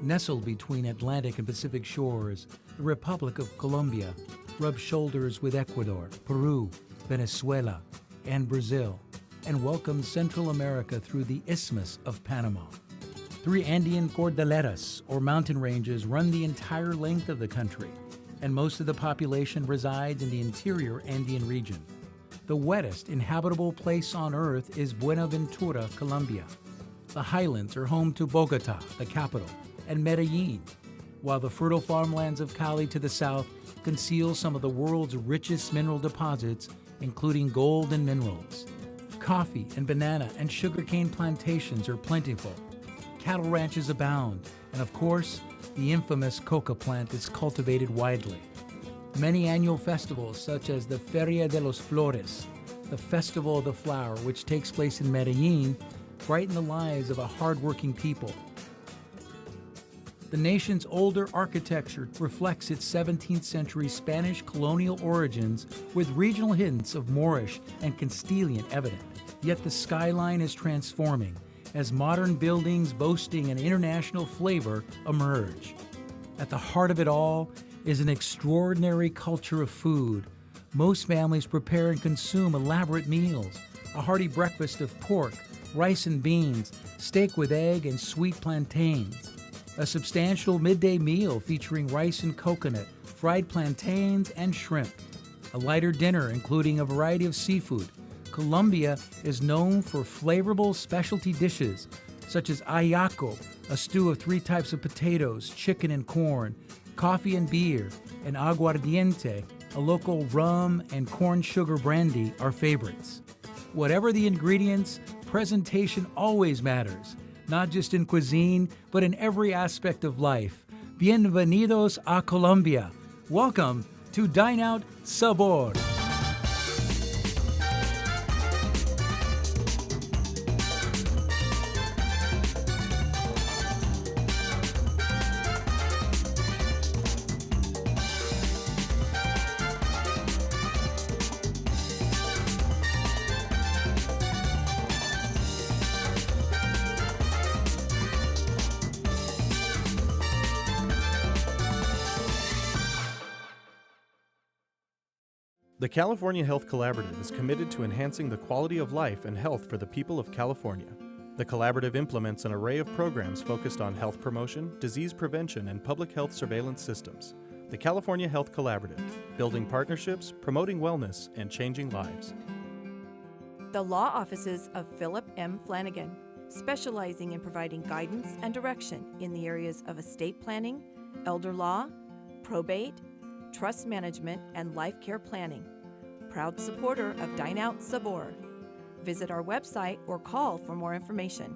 Nestled between Atlantic and Pacific shores, the Republic of Colombia rubs shoulders with Ecuador, Peru, Venezuela, and Brazil, and welcomes Central America through the Isthmus of Panama. 3 Andean cordilleras, or mountain ranges, run the entire length of the country, and most of the population resides in the interior Andean region. The wettest inhabitable place on Earth is Buenaventura, Colombia. The highlands are home to Bogota, the capital, and Medellin, while the fertile farmlands of Cali to the south conceal some of the world's richest mineral deposits, including gold and minerals. Coffee and banana and sugarcane plantations are plentiful. Cattle ranches abound, and of course, the infamous coca plant is cultivated widely. Many annual festivals, such as the Feria de los Flores, the Festival of the Flower, which takes place in Medellin, brighten the lives of a hard-working people. The nation's older architecture reflects its 17th century Spanish colonial origins with regional hints of Moorish and Castilian evident. Yet the skyline is transforming as modern buildings boasting an international flavor emerge. At the heart of it all is an extraordinary culture of food. Most families prepare and consume elaborate meals, a hearty breakfast of pork, rice and beans, steak with egg, and sweet plantains. A substantial midday meal featuring rice and coconut, fried plantains, and shrimp. A lighter dinner including a variety of seafood. Colombia is known for flavorful specialty dishes such as ajiaco, a stew of 3 types of potatoes, chicken and corn, coffee and beer, and aguardiente, a local rum and corn sugar brandy, are favorites. Whatever the ingredients, presentation always matters, not just in cuisine, but in every aspect of life. Bienvenidos a Colombia. Welcome to Dine Out Sabor. The California Health Collaborative is committed to enhancing the quality of life and health for the people of California. The collaborative implements an array of programs focused on health promotion, disease prevention, and public health surveillance systems. The California Health Collaborative, building partnerships, promoting wellness, and changing lives. The law offices of Philip M. Flanagan, specializing in providing guidance and direction in the areas of estate planning, elder law, probate, trust management, and life care planning. Proud supporter of Dine Out Sabor. Visit our website or call for more information.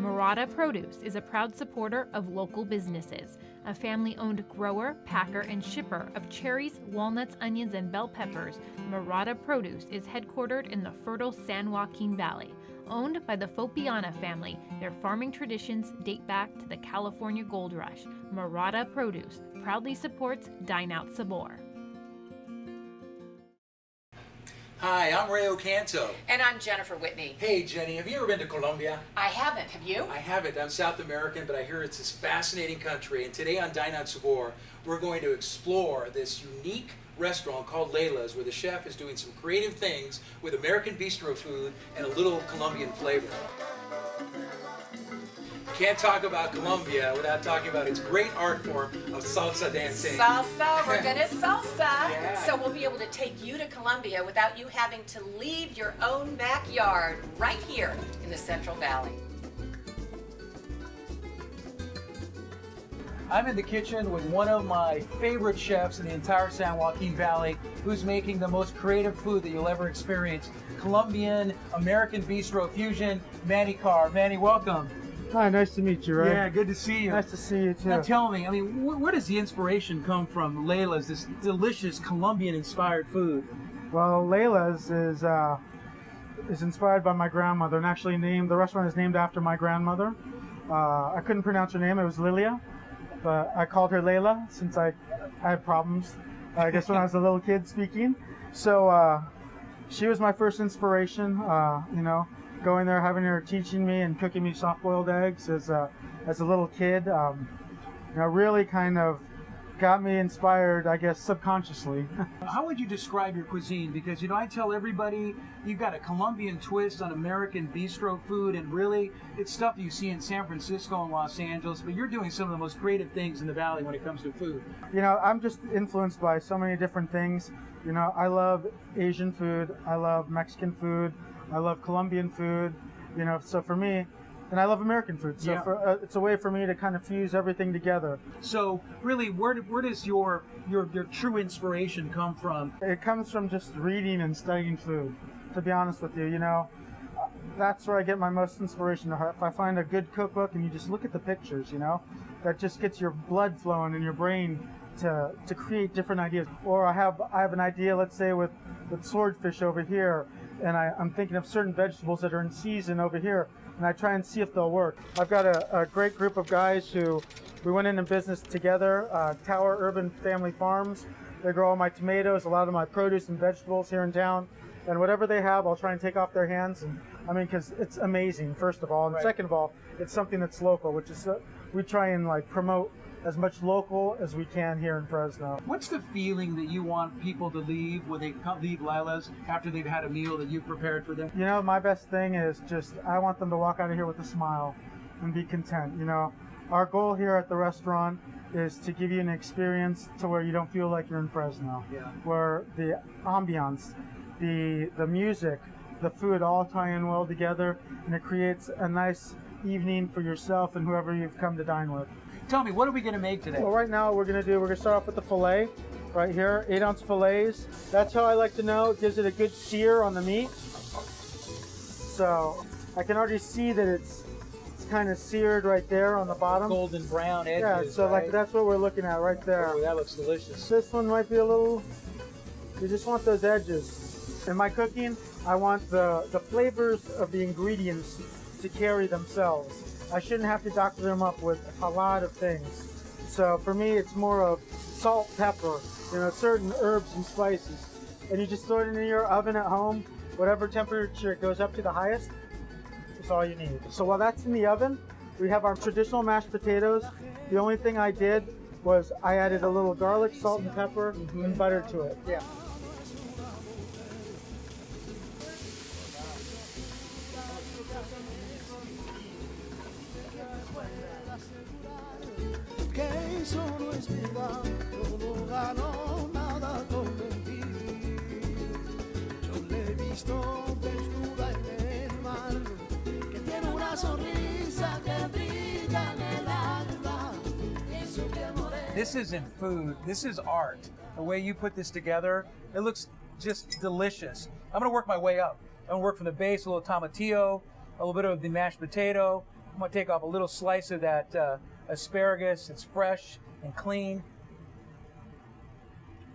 Murata Produce is a proud supporter of local businesses, a family-owned grower, packer, and shipper of cherries, walnuts, onions, and bell peppers. Murata Produce is headquartered in the fertile San Joaquin Valley. Owned by the Fopiana family, their farming traditions date back to the California Gold Rush. Murata Produce proudly supports Dine Out Sabor. Hi, I'm Ray Ocanto. And I'm Jennifer Whitney. Hey, Jenny, have you ever been to Colombia? I haven't. Have you? I haven't. I'm South American, but I hear it's this fascinating country. And today on Dine Out Sabor, we're going to explore this unique restaurant called Leila's, where the chef is doing some creative things with American bistro food and a little Colombian flavor. Can't talk about Colombia without talking about its great art form of salsa dancing. Salsa, we're gonna salsa. Yeah. So we'll be able to take you to Colombia without you having to leave your own backyard right here in the Central Valley. I'm in the kitchen with one of my favorite chefs in the entire San Joaquin Valley, who's making the most creative food that you'll ever experience. Colombian, American bistro fusion, Manny Carr. Manny, welcome. Hi, nice to meet you, Ray. Yeah, good to see you. Nice to see you, too. Now tell me, where does the inspiration come from, Leila's, this delicious Colombian-inspired food? Well, Leila's is inspired by my grandmother, and actually the restaurant is named after my grandmother. I couldn't pronounce her name, it was Lilia, but I called her Lela since I had problems, I guess, when I was a little kid speaking. So she was my first inspiration, going there, having her teaching me and cooking me soft-boiled eggs as a little kid, really kind of got me inspired, I guess, subconsciously. How would you describe your cuisine? Because, I tell everybody you've got a Colombian twist on American bistro food, and really, it's stuff you see in San Francisco and Los Angeles, but you're doing some of the most creative things in the Valley when it comes to food. I'm just influenced by so many different things. I love Asian food, I love Mexican food, I love Colombian food, so for me, and I love American food, so it's a way for me to kind of fuse everything together. So really, where does your true inspiration come from? It comes from just reading and studying food, to be honest with you. That's where I get my most inspiration. If I find a good cookbook and you just look at the pictures, that just gets your blood flowing in your brain to create different ideas. Or I have an idea, let's say with swordfish over here, and I'm thinking of certain vegetables that are in season over here, and I try and see if they'll work. I've got a great group of guys who we went into business together, Tower Urban Family Farms. They grow all my tomatoes, a lot of my produce and vegetables here in town, and whatever they have, I'll try and take off their hands. And because it's amazing, first of all, and second of all, it's something that's local, which is we try and promote as much local as we can here in Fresno. What's the feeling that you want people to leave when they leave Leila's after they've had a meal that you've prepared for them? My best thing is just I want them to walk out of here with a smile and be content. Our goal here at the restaurant is to give you an experience to where you don't feel like you're in Fresno, where the ambiance, the music, the food all tie in well together, and it creates a nice evening for yourself and whoever you've come to dine with. Tell me, what are we going to make today? Well, right now we're going to start off with the filet right here, 8-ounce fillets. That's how I like to know. It gives it a good sear on the meat. So I can already see that it's kind of seared right there on the bottom. Golden brown edges. Yeah, so right? that's what we're looking at right there. Oh, that looks delicious. This one might be a little, you just want those edges. In my cooking, I want the flavors of the ingredients to carry themselves. I shouldn't have to doctor them up with a lot of things. So for me, it's more of salt, pepper, certain herbs and spices. And you just throw it in your oven at home, whatever temperature it goes up to the highest, that's all you need. So while that's in the oven, we have our traditional mashed potatoes. The only thing I did was I added a little garlic, salt, and pepper, and butter to it. Yeah. Eso no es verdad, yo no gano nada con mentir. Yo le he visto desnuda en el mar, que tiene una sonrisa que brilla en el alma. Eso que morena. This isn't food, this is art. The way you put this together, it looks just delicious. I'm gonna work my way up. I'm gonna work from the base, a little tomatillo, a little bit of the mashed potato. I'm gonna take off a little slice of that asparagus. It's fresh and clean.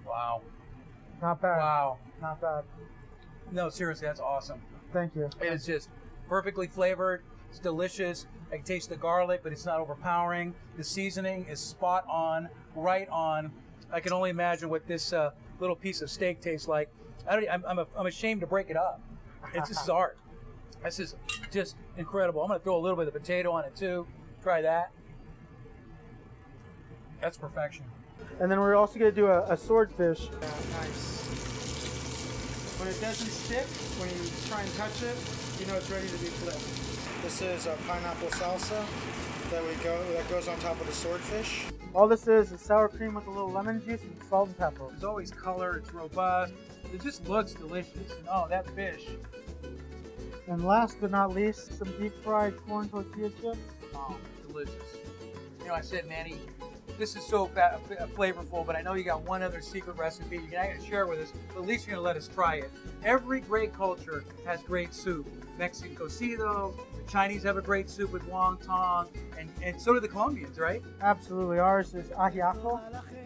Wow. Not bad. Wow. Not bad. No, seriously, that's awesome. Thank you. And it's just perfectly flavored. It's delicious. I can taste the garlic, but it's not overpowering. The seasoning is spot on, right on. I can only imagine what this little piece of steak tastes like. I'm ashamed to break it up. This is art. This is just incredible. I'm going to throw a little bit of potato on it too. Try that. That's perfection. And then we're also going to do a swordfish. Nice. When it doesn't stick, when you try and touch it, you know it's ready to be flipped. This is a pineapple salsa that goes on top of the swordfish. All this is sour cream with a little lemon juice and salt and pepper. There's always color. It's robust. It just looks delicious. And oh, that fish. And last but not least, some deep fried corn tortilla chips. Oh, delicious. I said, Manny, this is so flavorful, but I know you got one other secret recipe. You're not going to share it with us, but at least you're going to let us try it. Every great culture has great soup. Mexican cocido, the Chinese have a great soup with wonton, and so do the Colombians, right? Absolutely. Ours is ajiaco.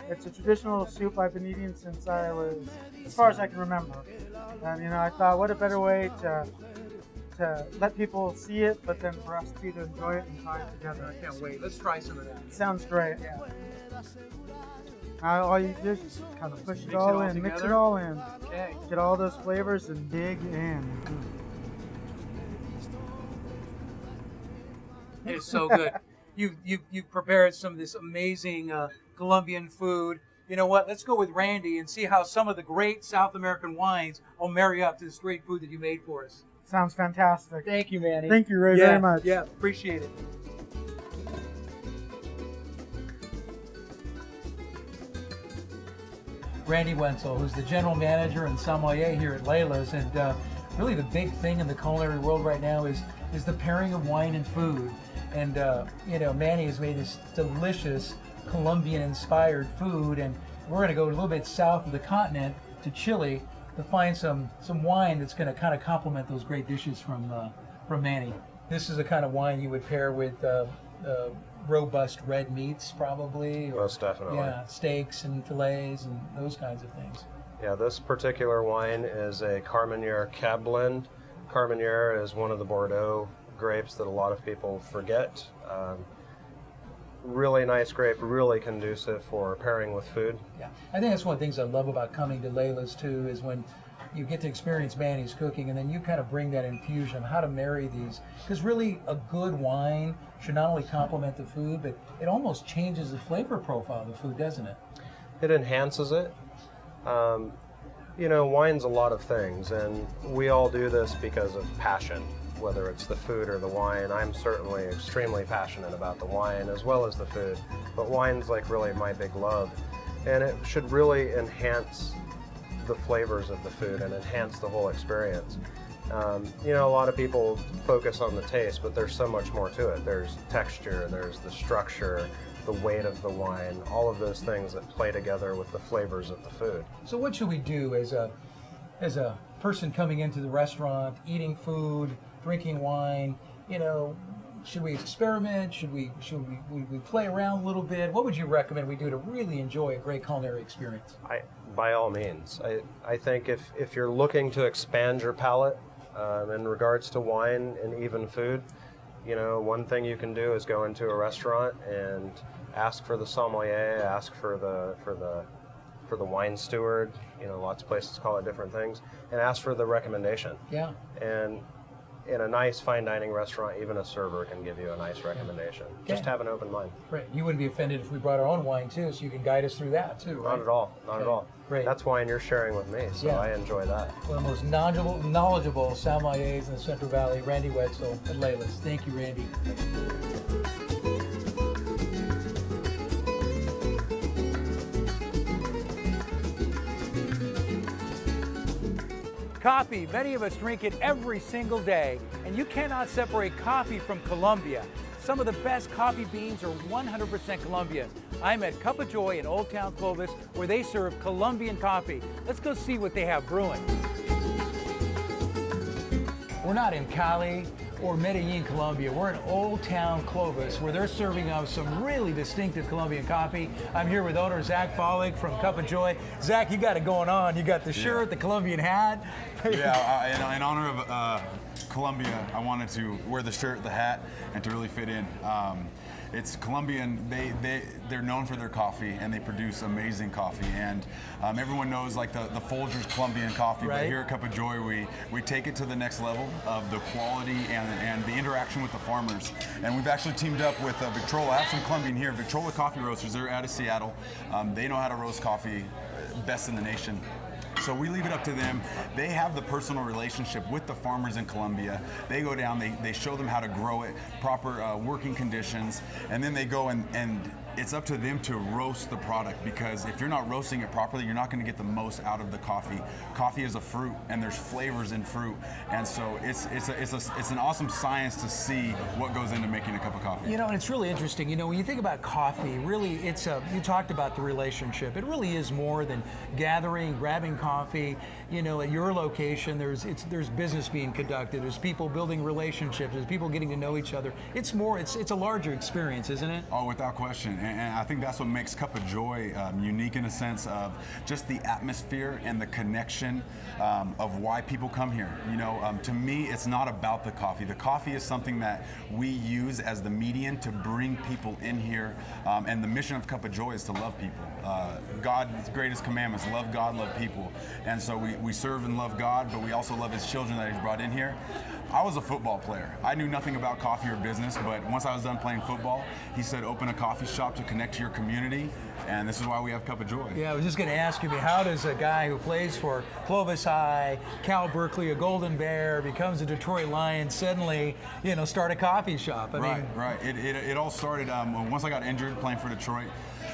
It's a traditional soup I've been eating since I was, as far as I can remember. And, I thought, what a better way to let people see it, but then for us too to enjoy it and try it together. I can't wait. Let's try some of that. Sounds great. Yeah. Now all you do is just kind of push it all in, mix it all in. Okay. Get all those flavors and dig in. It is so good. You've prepared some of this amazing Colombian food. You know what? Let's go with Randy and see how some of the great South American wines will marry up to this great food that you made for us. Sounds fantastic. Thank you, Manny. Thank you, Ray, very much. Yeah, appreciate it. Randy Wenzel, who's the general manager and sommelier here at Leila's, and really the big thing in the culinary world right now is the pairing of wine and food. And Manny has made this delicious Colombian-inspired food, and we're going to go a little bit south of the continent to Chile to find some wine that's going to kind of complement those great dishes from Manny. This is the kind of wine you would pair with robust red meats, probably. Or, most definitely. Yeah, steaks and fillets and those kinds of things. Yeah, this particular wine is a Carmenere Cab blend. Carmenere is one of the Bordeaux grapes that a lot of people forget. Really nice grape, really conducive for pairing with food. Yeah, I think that's one of the things I love about coming to Leila's too, is when you get to experience Manny's cooking, and then you kind of bring that infusion, how to marry these. Because really, a good wine should not only complement the food, but it almost changes the flavor profile of the food, doesn't it? It enhances it. Wine's a lot of things, and we all do this because of passion, whether it's the food or the wine. I'm certainly extremely passionate about the wine as well as the food, but wine's like really my big love, and it should really enhance the flavors of the food and enhance the whole experience. A lot of people focus on the taste, but there's so much more to it. There's texture, there's the structure, the weight of the wine, all of those things that play together with the flavors of the food. So what should we do as a person coming into the restaurant, eating food, drinking wine? Should we experiment? Should we play around a little bit? What would you recommend we do to really enjoy a great culinary experience? By all means. I think if you're looking to expand your palate in regards to wine and even food, one thing you can do is go into a restaurant and ask for the sommelier, ask for the wine steward. Lots of places call it different things, and ask for the recommendation. Yeah. And in a nice fine dining restaurant, even a server can give you a nice recommendation. Okay. Just have an open mind. Right. You wouldn't be offended if we brought our own wine too, so you can guide us through that too, right? Not at all. Not at all. Great. That's wine you're sharing with me, so Yeah. I enjoy that. One of the most knowledgeable sommeliers in the Central Valley, Randy Wetzel at Leila's. Thank you, Randy. Coffee, many of us drink it every single day, and you cannot separate coffee from Colombia. Some of the best coffee beans are 100% Colombian. I'm at Kuppa Joy in Old Town Clovis, where they serve Colombian coffee. Let's go see what they have brewing. We're not in Cali or Medellin, Colombia. We're in Old Town Clovis, where they're serving us some really distinctive Colombian coffee. I'm here with owner Zack Follett from Kuppa Joy. Zack, you got it going on. You got the shirt, the Colombian hat. Yeah, in honor of Colombia, I wanted to wear the shirt, the hat, and to really fit in. It's Colombian. They're known for their coffee, and they produce amazing coffee. And everyone knows like the Folgers Colombian coffee, right. But here at Kuppa Joy, we take it to the next level of the quality and the interaction with the farmers. And we've actually teamed up with Victrola. I have some Colombian here. Victrola Coffee Roasters. They're out of Seattle. They know how to roast coffee best in the nation. So we leave it up to them. They have the personal relationship with the farmers in Colombia. They go down, they show them how to grow it, proper working conditions, and then they go and it's up to them to roast the product, because if you're not roasting it properly, you're not going to get the most out of the coffee. Coffee is a fruit, and there's flavors in fruit, and so it's an awesome science to see what goes into making a cup of coffee. And it's really interesting. When you think about coffee, really, you talked about the relationship. It really is more than gathering, grabbing coffee. At your location, there's business being conducted. There's people building relationships. There's people getting to know each other. It's a larger experience, isn't it? Oh, without question. And I think that's what makes Kuppa Joy unique in a sense of just the atmosphere and the connection of why people come here. To me, it's not about the coffee. The coffee is something that we use as the median to bring people in here. And the mission of Kuppa Joy is to love people. God's greatest commandments: love God, love people. And so we serve and love God, but we also love His children that He's brought in here. I was a football player. I knew nothing about coffee or business, but once I was done playing football, he said, open a coffee shop to connect to your community, and this is why we have Kuppa Joy. Yeah, I was just going to ask you, how does a guy who plays for Clovis High, Cal Berkeley, a Golden Bear, becomes a Detroit Lion, suddenly, start a coffee shop? Right. It all started once I got injured playing for Detroit.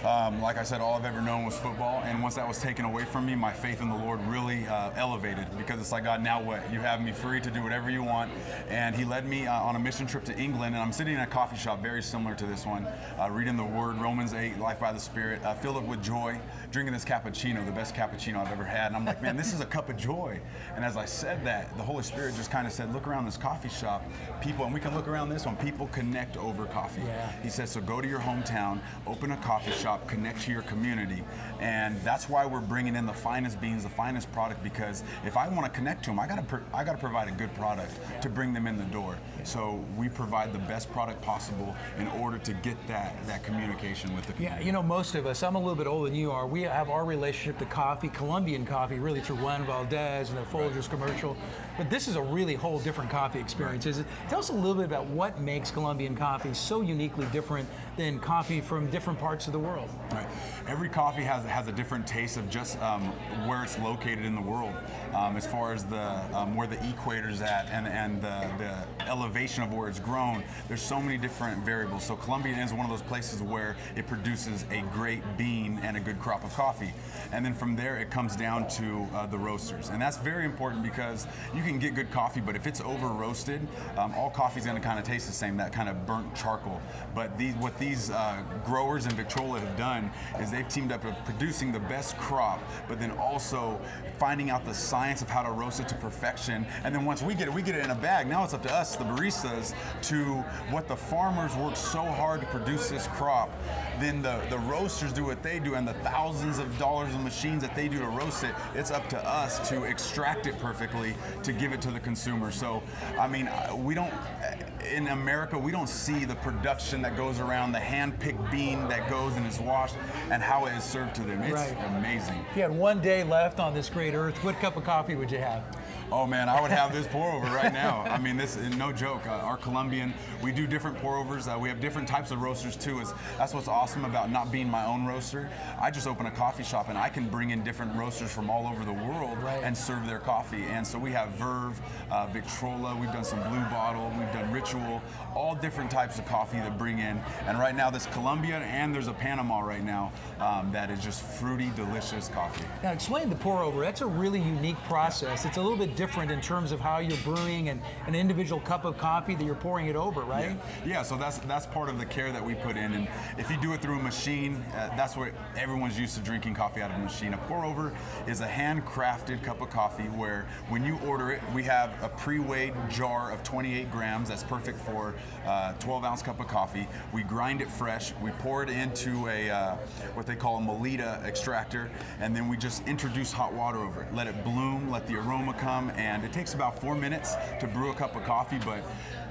Like I said, all I've ever known was football, and once that was taken away from me, my faith in the Lord really elevated, because it's like, God, now what? You have me free to do whatever you want. And he led me on a mission trip to England, and I'm sitting in a coffee shop very similar to this one, reading the Word, Romans 8, life by the Spirit, filled up with joy, drinking this cappuccino, the best cappuccino I've ever had. And I'm like, man, this is a cup of joy. And as I said that, the Holy Spirit just kind of said, look around this coffee shop, people, and we can look around this one, people connect over coffee. Yeah. He said, so go to your hometown, open a coffee shop, connect to your community, and that's why we're bringing in the finest beans, the finest product, because if I want to connect to them, I got to provide a good product to bring them in the door. So we provide the best product possible in order to get that communication with the community. Yeah, most of us, I'm a little bit older than you are, we have our relationship to coffee, Colombian coffee, really through Juan Valdez and the Folgers commercial, but this is a really whole different coffee experience. Tell us a little bit about what makes Colombian coffee so uniquely different than coffee from different parts of the world. Right. Every coffee has a different taste of just where it's located in the world, as far as the where the equator's at and the elevation of where it's grown. There's so many different variables. So Colombian is one of those places where it produces a great bean and a good crop of coffee, and then from there it comes down to the roasters, and that's very important, because you can get good coffee, but if it's over roasted, all coffee's going to kind of taste the same, that kind of burnt charcoal. But what these growers in Victrola have done is they've teamed up with producing the best crop, but then also finding out the science of how to roast it to perfection. And then once we get it in a bag, now it's up to us, the baristas, to what the farmers worked so hard to produce this crop. Then the roasters do what they do, and the thousands of dollars of machines that they do to roast it, it's up to us to extract it perfectly to give it to the consumer. So, I mean, in America, we don't see the production that goes around, the hand-picked bean that goes and is washed, and how it is served to them. It's amazing. If you had one day left on this great earth, what cup of coffee would you have? Oh man, I would have this pour over right now. I mean, this is no joke. Our Colombian, we do different pour overs. We have different types of roasters too. That's what's awesome about not being my own roaster. I just open a coffee shop and I can bring in different roasters from all over the world and serve their coffee. And so we have Verve, Victrola, we've done some Blue Bottle, we've done Ritual, all different types of coffee that bring in. And right now this Colombian, and there's a Panama right now that is just fruity, delicious coffee. Now explain the pour over. That's a really unique process. It's a little bit different in terms of how you're brewing an individual cup of coffee that you're pouring it over, right? Yeah, so that's part of the care that we put in. And if you do it through a machine, that's what everyone's used to drinking coffee out of a machine. A pour over is a handcrafted cup of coffee where when you order it, we have a pre-weighed jar of 28 grams that's perfect for a 12-ounce cup of coffee. We grind it fresh, we pour it into a what they call a Melita extractor, and then we just introduce hot water over it. Let it bloom, let the aroma come, and it takes about 4 minutes to brew a cup of coffee, but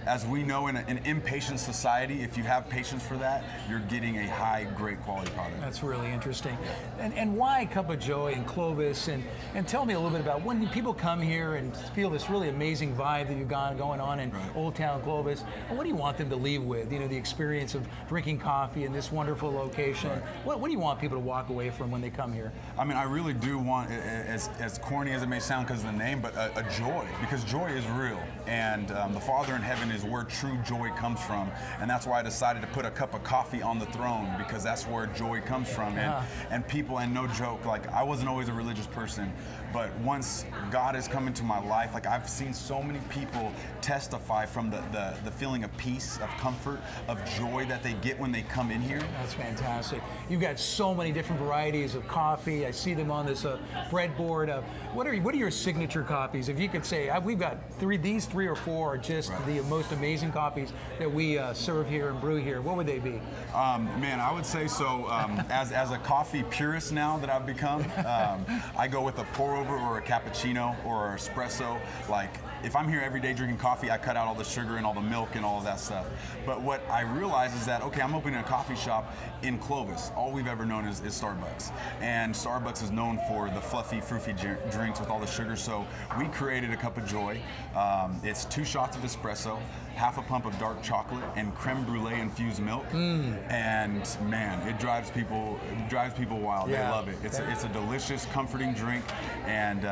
as we know, in an impatient society, if you have patience for that, you're getting a high, great quality product. That's really interesting. And why Kuppa Joy and Clovis? And tell me a little bit about when people come here and feel this really amazing vibe that you've got going on in Old Town Clovis. What do you want them to leave with? The experience of drinking coffee in this wonderful location. What do you want people to walk away from when they come here? I mean, I really do want, as corny as it may sound because of the name, but a joy, because joy is real. And the Father in heaven is where true joy comes from, and that's why I decided to put a cup of coffee on the throne, because that's where joy comes from. And people, and no joke, like I wasn't always a religious person, but once God has come into my life, like I've seen so many people testify from the feeling of peace, of comfort, of joy that they get when they come in here. That's fantastic. You've got so many different varieties of coffee. I see them on this breadboard. What are your signature coffees? If you could say, we've got these three or four are just the most amazing coffees that we serve here and brew here. What would they be? Man, I would say so. As a coffee purist now that I've become, I go with a pour over or a cappuccino or an espresso. Like if I'm here every day drinking coffee, I cut out all the sugar and all the milk and all of that stuff. But what I realize is that, okay, I'm opening a coffee shop in Clovis. All we've ever known is Starbucks. And Starbucks is known for the fluffy, fruity drinks with all the sugar. So we created a Kuppa Joy. It's 2 shots of espresso, half a pump of dark chocolate, and creme brulee infused milk. And man, it drives people wild. Yeah. They love it. It's a delicious, comforting drink. And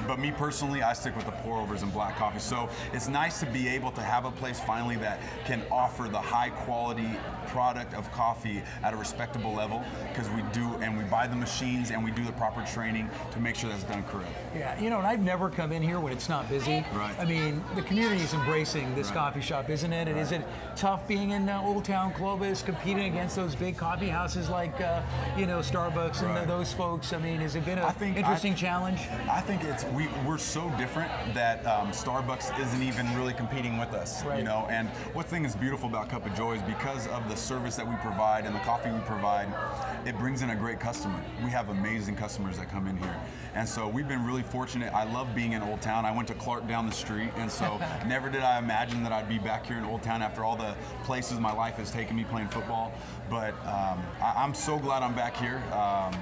but me personally, I stick with the pour-overs and black coffee. So it's nice to be able to have a place finally that can offer the high-quality product of coffee at a respectable level, because we do, and we buy the machines and we do the proper training to make sure that's done correct. Yeah, you know, and I've never come in here when it's not busy. Right. I mean, the community is embracing this Right. coffee shop, isn't it? And is it tough being in Old Town Clovis, competing against those big coffee houses like, Starbucks and Right. those folks? I mean, has it been an I think interesting challenge? I think we're so different that Starbucks isn't even really competing with us, Right. you know. And what thing is beautiful about Kuppa Joy is because of the service that we provide and the coffee we provide, it brings in a great customer. We have amazing customers that come in here, and so we've been really fortunate. I love being in Old Town. I went to Clark down the street, and so never did I imagine that I'd be back here in Old Town after all the places my life has taken me playing football. But I'm so glad I'm back here,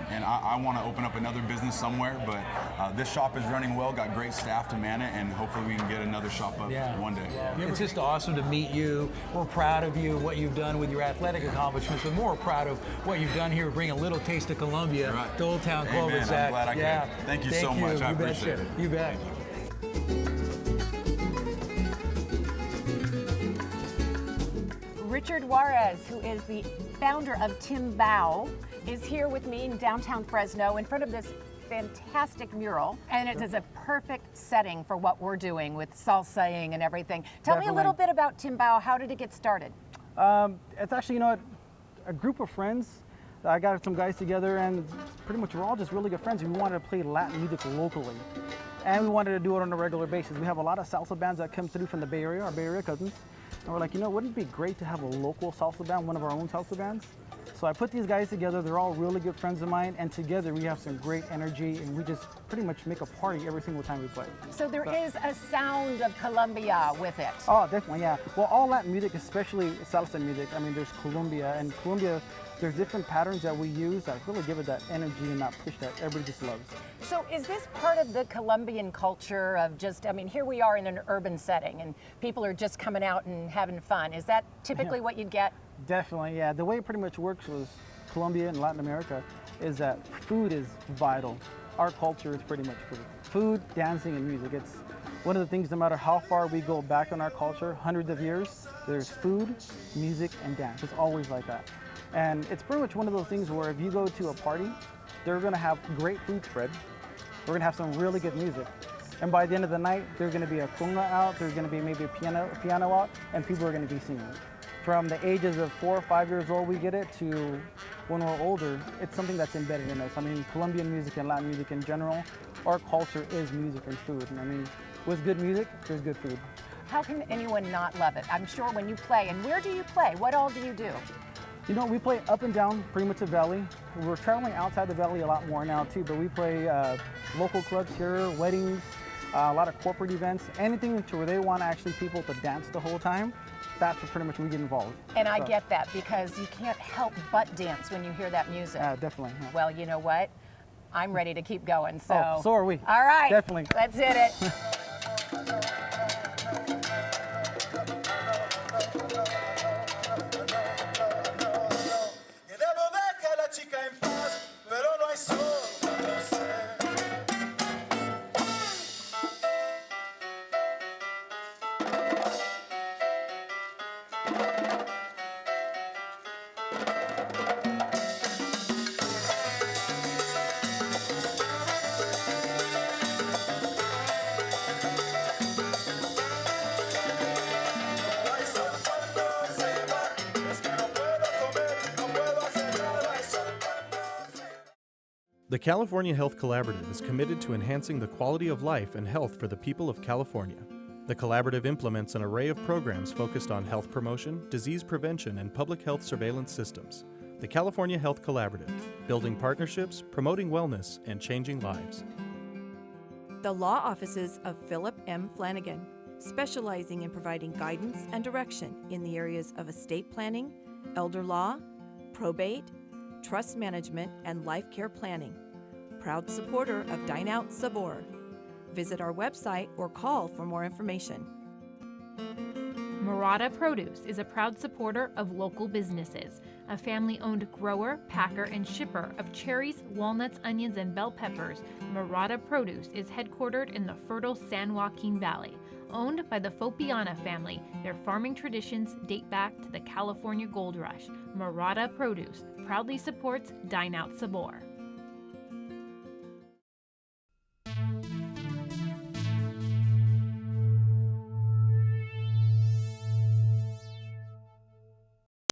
and I want to open up another business somewhere. But this shop is running well, got great staff to man it, and hopefully we can get another shop up one day. It's just awesome to meet you. We're proud of you, what you've done with your athletic accomplishments, but more proud of what you've done here, bring a little taste of Colombia to Old Town Clovis. Amen. Zack. I'm glad I could. Thank you so much. I appreciate it. You bet. Richard Juarez, who is the founder of Tumbao, is here with me in downtown Fresno in front of this fantastic mural, and it is a perfect setting for what we're doing with salsaing and everything. Tell me a little bit about Tumbao. How did it get started? It's actually, a group of friends. I got some guys together, and pretty much we're all just really good friends. We wanted to play Latin music locally, and we wanted to do it on a regular basis. We have a lot of salsa bands that come through from the Bay Area, our Bay Area cousins, and we're like, wouldn't it be great to have a local salsa band, one of our own salsa bands? So I put these guys together. They're all really good friends of mine, and together we have some great energy, and we just pretty much make a party every single time we play. So there is a sound of Colombia with it. Oh, definitely, yeah. Well, all Latin music, especially salsa music, I mean, there's Colombia, and Colombia, there's different patterns that we use that really give it that energy and that push that everybody just loves. So is this part of the Colombian culture of here we are in an urban setting and people are just coming out and having fun. Is that typically what you'd get? Definitely, yeah. The way it pretty much works with Colombia and Latin America is that food is vital. Our culture is pretty much food. Food, dancing, and music. It's one of the things, no matter how far we go back in our culture, hundreds of years, there's food, music, and dance. It's always like that. And it's pretty much one of those things where if you go to a party, they're gonna have great food spread. We're gonna have some really good music. And by the end of the night, there's gonna be a conga out, there's gonna be maybe a piano out, and people are gonna be singing. From the ages of 4 or 5 years old, we get it, to when we're older, it's something that's embedded in us. I mean, Colombian music and Latin music in general, our culture is music and food. And I mean, with good music, there's good food. How can anyone not love it? I'm sure when you play, and where do you play? What all do you do? We play up and down pretty much the valley. We're traveling outside the valley a lot more now too, but we play local clubs here, weddings, a lot of corporate events, anything to where they want actually people to dance the whole time. That's where pretty much we get involved. And I get that, because you can't help but dance when you hear that music. Yeah, definitely. Yeah. Well, you know what? I'm ready to keep going, so. So are we. All right. Definitely. Let's hit it. The California Health Collaborative is committed to enhancing the quality of life and health for the people of California. The collaborative implements an array of programs focused on health promotion, disease prevention, and public health surveillance systems. The California Health Collaborative, building partnerships, promoting wellness, and changing lives. The law offices of Philip M. Flanagan, specializing in providing guidance and direction in the areas of estate planning, elder law, probate, trust management, and life care planning. Proud supporter of Dine Out Sabor. Visit our website or call for more information. Murata Produce is a proud supporter of local businesses, a family-owned grower, packer, and shipper of cherries, walnuts, onions, and bell peppers. Murata Produce is headquartered in the fertile San Joaquin Valley. Owned by the Fopiana family, their farming traditions date back to the California Gold Rush. Murata Produce proudly supports Dine Out Sabor.